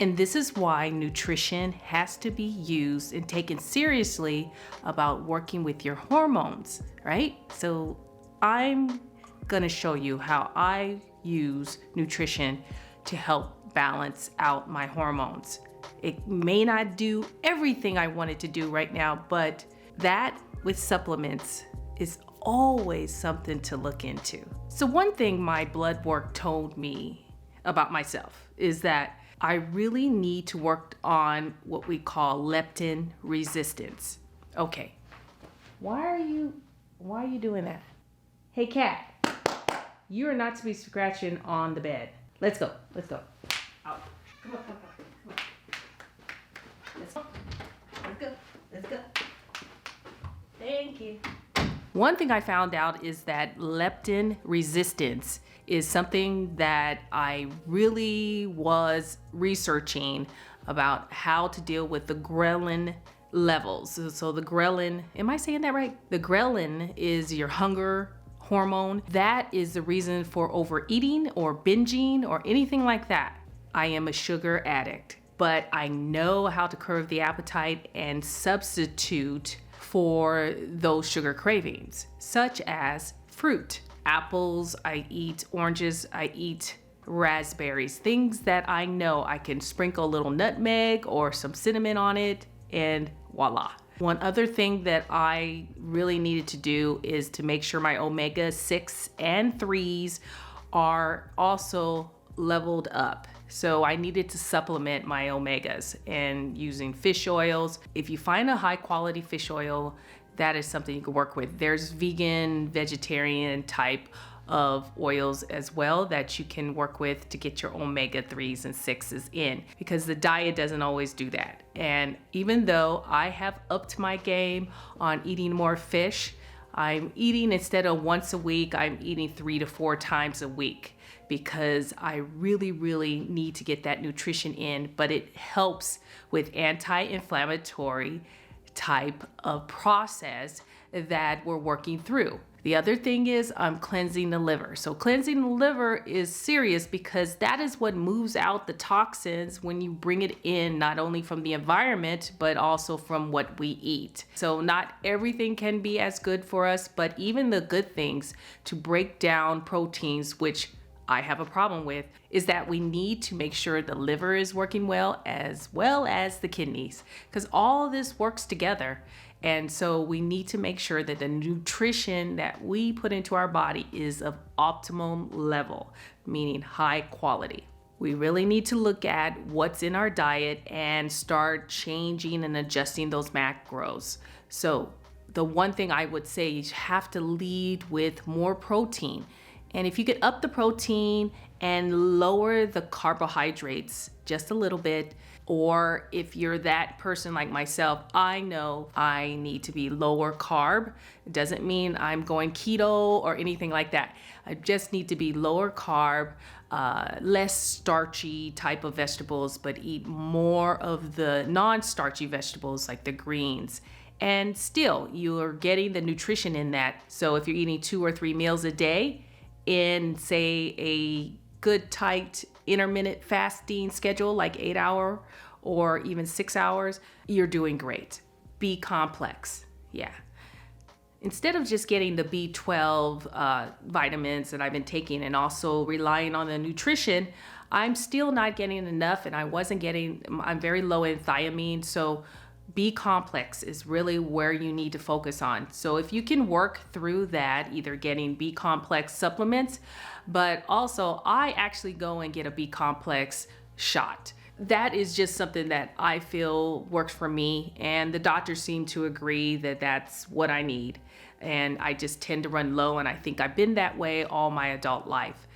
And this is why nutrition has to be used and taken seriously about working with your hormones, right? So I'm gonna show you how I use nutrition to help balance out my hormones. It may not do everything I wanted to do right now, but that with supplements is always something to look into. So one thing my blood work told me about myself is that I really need to work on what we call leptin resistance. Okay, why are you doing that? Hey cat, you are not to be scratching on the bed. Let's go. Out. Come on. Let's go. Thank you. One thing I found out is that leptin resistance is something that I really was researching about how to deal with the ghrelin levels. So the ghrelin, am I saying that right? The ghrelin is your hunger hormone. That is the reason for overeating or binging or anything like that. I am a sugar addict, but I know how to curb the appetite and substitute for those sugar cravings, such as fruit. Apples, I eat oranges, I eat raspberries, things that I know I can sprinkle a little nutmeg or some cinnamon on it, and voila. One other thing that I really needed to do is to make sure my omega-6 and 3s are also leveled up. So I needed to supplement my omegas and using fish oils. If you find a high quality fish oil, that is something you can work with. There's vegan, vegetarian type of oils as well that you can work with to get your omega-3s and 6s in, because the diet doesn't always do that. And even though I have upped my game on eating more fish, I'm eating, instead of once a week, I'm eating 3 to 4 times a week, because I really need to get that nutrition in, but it helps with anti-inflammatory type of process that we're working through. The other thing is I'm cleansing the liver. So cleansing the liver is serious because that is what moves out the toxins when you bring it in, not only from the environment, but also from what we eat. So not everything can be as good for us, but even the good things to break down proteins, which I have a problem with, is that we need to make sure the liver is working well as the kidneys, because all of this works together. And so we need to make sure that the nutrition that we put into our body is of optimum level, meaning high quality. We really need to look at what's in our diet and start changing and adjusting those macros. So the one thing I would say is you have to lead with more protein. And if you could up the protein and lower the carbohydrates just a little bit, or if you're that person like myself, I know I need to be lower carb. It doesn't mean I'm going keto or anything like that. I just need to be lower carb, less starchy type of vegetables, but eat more of the non-starchy vegetables like the greens. And still, you are getting the nutrition in that. So if you're eating 2 or 3 meals a day, in say a good tight intermittent fasting schedule, like 8 hour or even 6 hours, you're doing great. B complex, yeah. Instead of just getting the B12 vitamins that I've been taking and also relying on the nutrition, I'm still not getting enough, and I'm very low in thiamine, so B complex is really where you need to focus on. So if you can work through that, either getting B complex supplements, but also I actually go and get a B complex shot. That is just something that I feel works for me, and the doctors seem to agree that that's what I need. And I just tend to run low, and I think I've been that way all my adult life.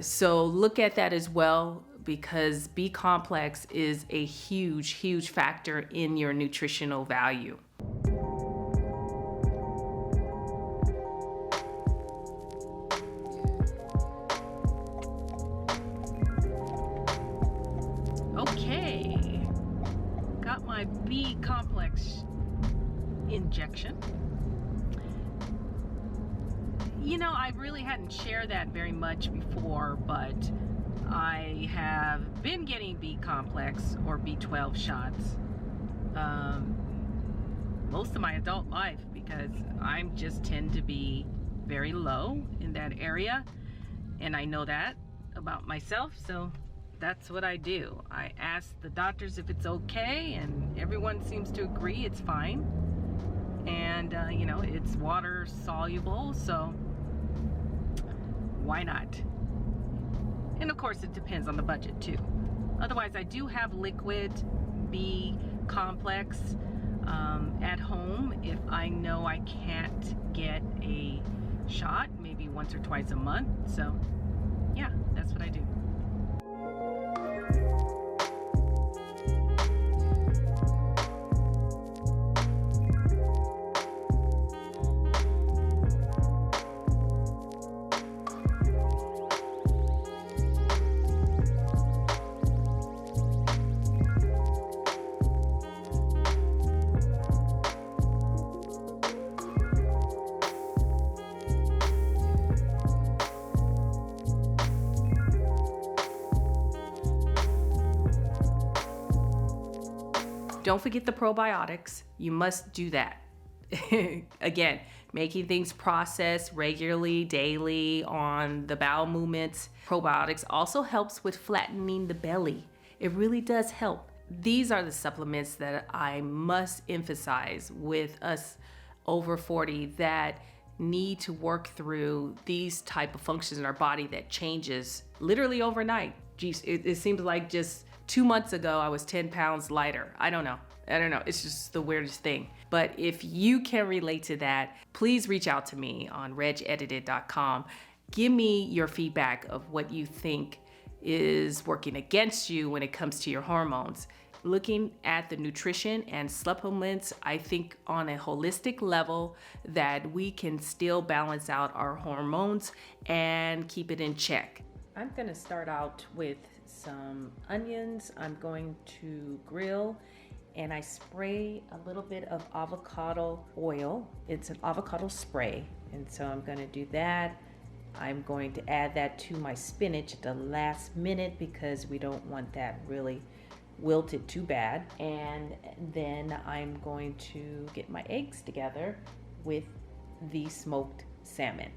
So look at that as well, because B complex is a huge factor in your nutritional value. Okay, got my B complex injection. You know, I really hadn't shared that very much before, but I have been getting B complex or B12 shots most of my adult life because I just tend to be very low in that area, and I know that about myself, so that's what I do. I ask the doctors if it's okay, and everyone seems to agree it's fine. And you know, it's water soluble, so why not? And of course it depends on the budget too. Otherwise, I do have liquid B complex at home if I know I can't get a shot, maybe once or twice a month. So yeah, that's what I do. Don't forget the probiotics. You must do that. Again, making things processed regularly, daily on the bowel movements. Probiotics also helps with flattening the belly. It really does help. These are the supplements that I must emphasize with us over 40 that need to work through these type of functions in our body that changes literally overnight. Geez, it seems like just 2 months ago, I was 10 pounds lighter. I don't know. It's just the weirdest thing. But if you can relate to that, please reach out to me on regedited.com. Give me your feedback of what you think is working against you when it comes to your hormones. Looking at the nutrition and supplements, I think on a holistic level that we can still balance out our hormones and keep it in check. I'm gonna start out with some onions. I'm going to grill, and I spray a little bit of avocado oil. It's an avocado spray, and so I'm gonna do that. I'm going to add that to my spinach at the last minute because we don't want that really wilted too bad. And then I'm going to get my eggs together with the smoked salmon.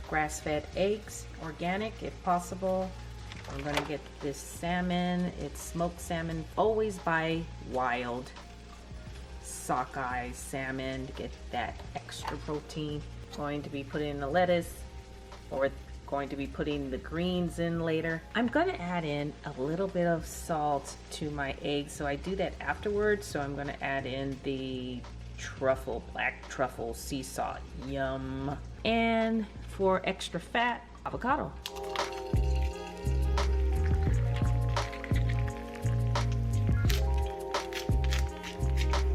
Grass-fed eggs, organic if possible. I'm gonna get this salmon. It's smoked salmon. Always buy wild sockeye salmon to get that extra protein. Going to be putting in the lettuce, or going to be putting the greens in later. I'm gonna add in a little bit of salt to my eggs, so I do that afterwards. So I'm gonna add in the truffle, black truffle sea salt. Yum. And for extra fat, avocado.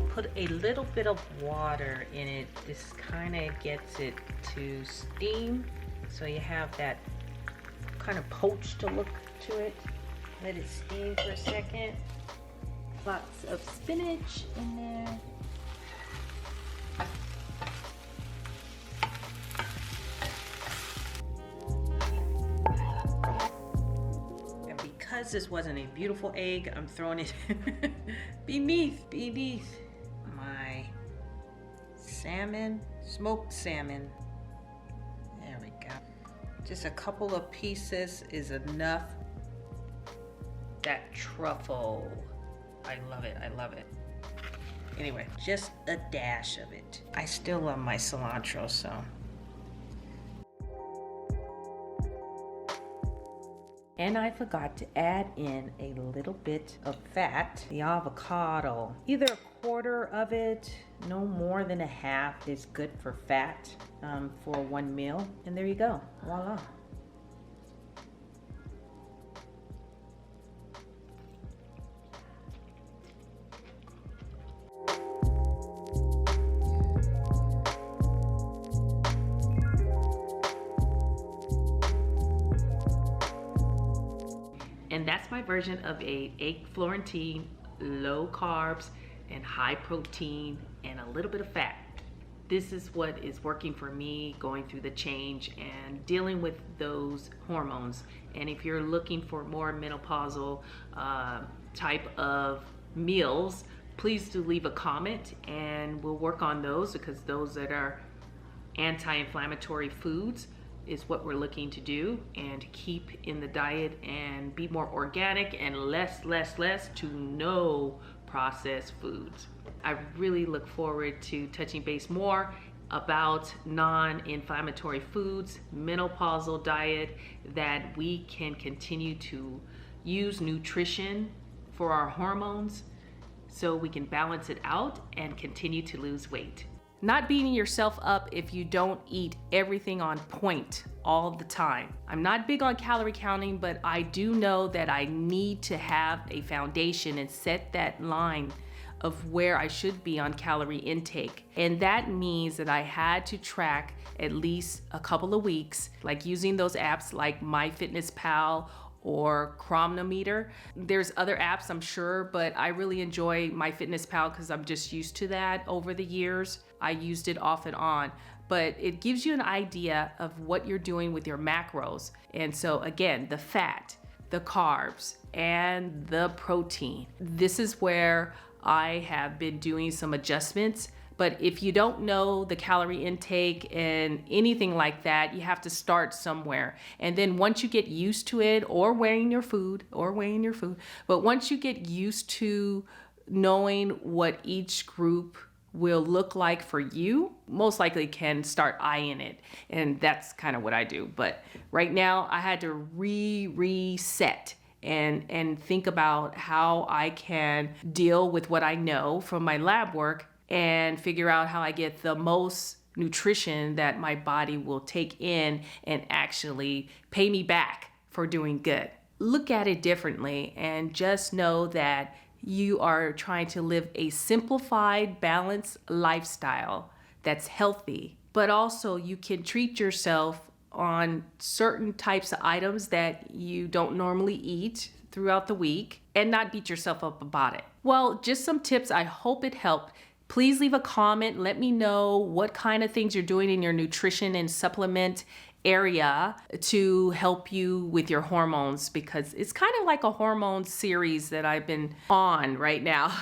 Put a little bit of water in it. This kind of gets it to steam. So you have that kind of poached look to it. Let it steam for a second. Lots of spinach in there. Because this wasn't a beautiful egg, I'm throwing it beneath my salmon, smoked salmon. There we go. Just a couple of pieces is enough. That truffle, I love it, I love it. Anyway, just a dash of it. I still love my cilantro, so. And I forgot to add in a little bit of fat, the avocado. Either a quarter of it, no more than a half is good for fat for one meal. And there you go, voila. And that's my version of a egg Florentine, low carbs and high protein and a little bit of fat. this is what is working for me going through the change and dealing with those hormones. And if you're looking for more menopausal type of meals, please do leave a comment and we'll work on those, because those that are anti-inflammatory foods is what we're looking to do, and keep in the diet and be more organic and less to no processed foods. I really look forward to touching base more about non-inflammatory foods, menopausal diet, that we can continue to use nutrition for our hormones so we can balance it out and continue to lose weight. Not beating yourself up if you don't eat everything on point all the time. I'm not big on calorie counting, but I do know that I need to have a foundation and set that line of where I should be on calorie intake. And that means that I had to track at least a couple of weeks, like using those apps like MyFitnessPal or Chronometer. There's other apps, I'm sure, but I really enjoy MyFitnessPal because I'm just used to that over the years. I used it off and on, but it gives you an idea of what you're doing with your macros. And so again, the fat, the carbs, and the protein. This is where I have been doing some adjustments. But if you don't know the calorie intake and anything like that, you have to start somewhere. And then once you get used to it, or weighing your food, but once you get used to knowing what each group will look like for you, most likely can start eyeing it. And that's kind of what I do. But right now I had to reset and think about how I can deal with what I know from my lab work and figure out how I get the most nutrition that my body will take in and actually pay me back for doing good. Look at it differently and just know that you are trying to live a simplified, balanced lifestyle that's healthy, but also you can treat yourself on certain types of items that you don't normally eat throughout the week and not beat yourself up about it. Well, just some tips. I hope it helped. Please leave a comment. Let me know what kind of things you're doing in your nutrition and supplement area to help you with your hormones, because it's kind of like a hormone series that I've been on right now.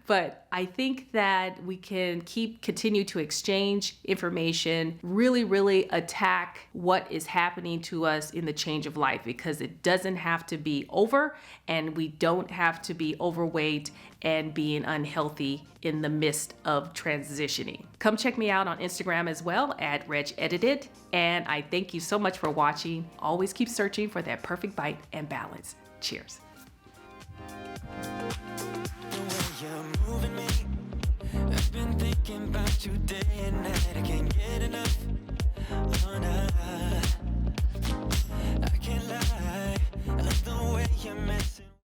But I think that we can continue to exchange information, really attack what is happening to us in the change of life, because it doesn't have to be over, and we don't have to be overweight and being unhealthy in the midst of transitioning. Come check me out on Instagram as well at RegEdited. And I thank you so much for watching. Always keep searching for that perfect bite and balance. Cheers. I've been thinking about you day and night. I can't get enough.